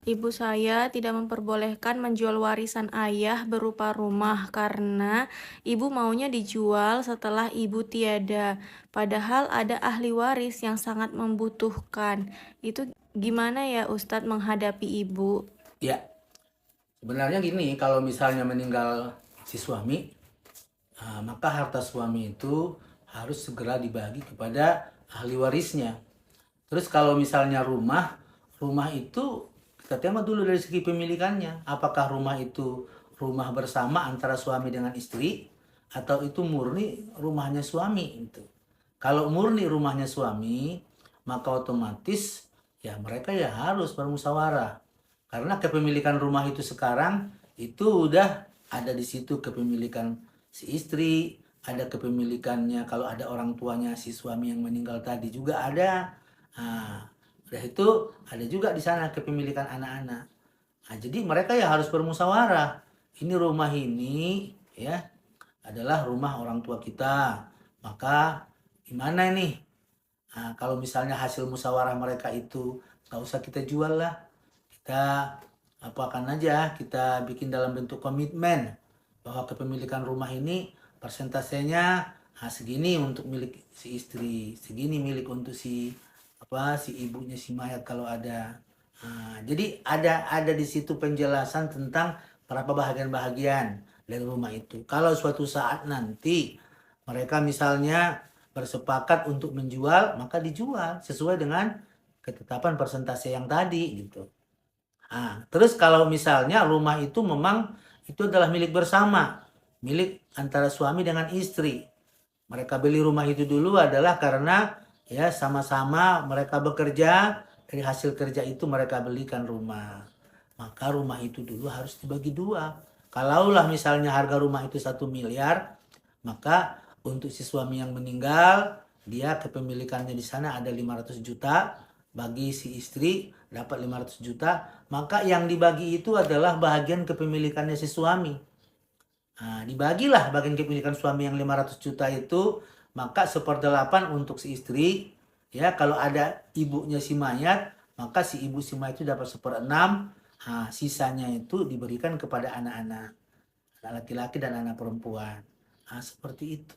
Ibu saya tidak memperbolehkan menjual warisan ayah berupa rumah karena ibu maunya dijual setelah ibu tiada. Padahal ada ahli waris yang sangat membutuhkan. Itu gimana ya Ustadz menghadapi ibu? Ya, sebenarnya gini, kalau misalnya meninggal si suami, maka harta suami itu harus segera dibagi kepada ahli warisnya. Terus kalau misalnya rumah itu kita tengok dulu dari segi pemilikannya. Apakah rumah itu rumah bersama antara suami dengan istri atau itu murni rumahnya suami itu. Kalau murni rumahnya suami, maka otomatis ya mereka ya harus bermusyawarah. Karena kepemilikan rumah itu sekarang itu udah ada di situ kepemilikan si istri, ada kepemilikannya kalau ada orang tuanya si suami yang meninggal tadi juga ada. Nah, udah itu ada juga di sana kepemilikan anak-anak. Nah, jadi mereka ya harus bermusyawarah. Ini rumah ini ya adalah rumah orang tua kita. Maka gimana nih? Nah, kalau misalnya hasil musyawarah mereka itu nggak usah kita jual lah. Kita apakan aja, kita bikin dalam bentuk komitmen bahwa kepemilikan rumah ini persentasenya segini untuk milik si istri, segini milik untuk si ibunya si mayat kalau ada. Nah, jadi ada di situ penjelasan tentang berapa bahagian-bahagian dari rumah itu. Kalau suatu saat nanti mereka misalnya bersepakat untuk menjual, maka dijual sesuai dengan ketetapan persentase yang tadi gitu. Nah, terus kalau misalnya rumah itu memang itu adalah milik bersama, milik antara suami dengan istri. Mereka beli rumah itu dulu adalah karena ya sama-sama mereka bekerja, dari hasil kerja itu mereka belikan rumah. Maka rumah itu dulu harus dibagi dua. Kalaulah misalnya harga rumah itu 1 miliar, maka untuk si suami yang meninggal, dia kepemilikannya di sana ada 500 juta, bagi si istri dapat 500 juta, maka yang dibagi itu adalah bagian kepemilikannya si suami. Nah, dibagilah bagian kepemilikan suami yang 500 juta itu, maka 1/8 untuk si istri. Ya, kalau ada ibunya si mayat, maka si ibu si mayat itu dapat 1/6. Nah, sisanya itu diberikan kepada anak-anak, anak laki-laki dan anak perempuan. Nah, seperti itu.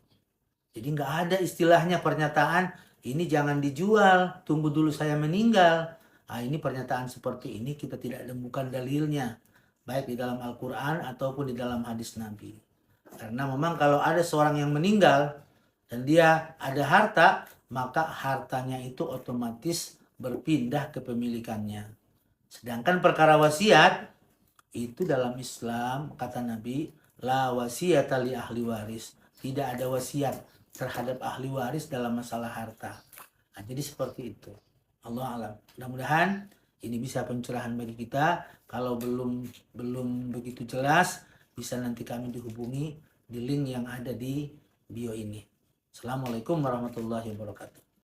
Jadi nggak ada istilahnya pernyataan ini jangan dijual, tunggu dulu saya meninggal. Nah, ini pernyataan seperti ini kita tidak temukan dalilnya, baik di dalam Al-Quran ataupun di dalam hadis Nabi. Karena memang kalau ada seorang yang meninggal dan dia ada harta, maka hartanya itu otomatis berpindah ke pemilikannya. Sedangkan perkara wasiat, itu dalam Islam, kata Nabi, la wasiyata li ahli waris. Tidak ada wasiat terhadap ahli waris dalam masalah harta. Nah, jadi seperti itu. Allah alam. Mudah-mudahan ini bisa pencerahan bagi kita. Kalau belum begitu jelas, bisa nanti kami dihubungi di link yang ada di bio ini. Assalamualaikum warahmatullahi wabarakatuh.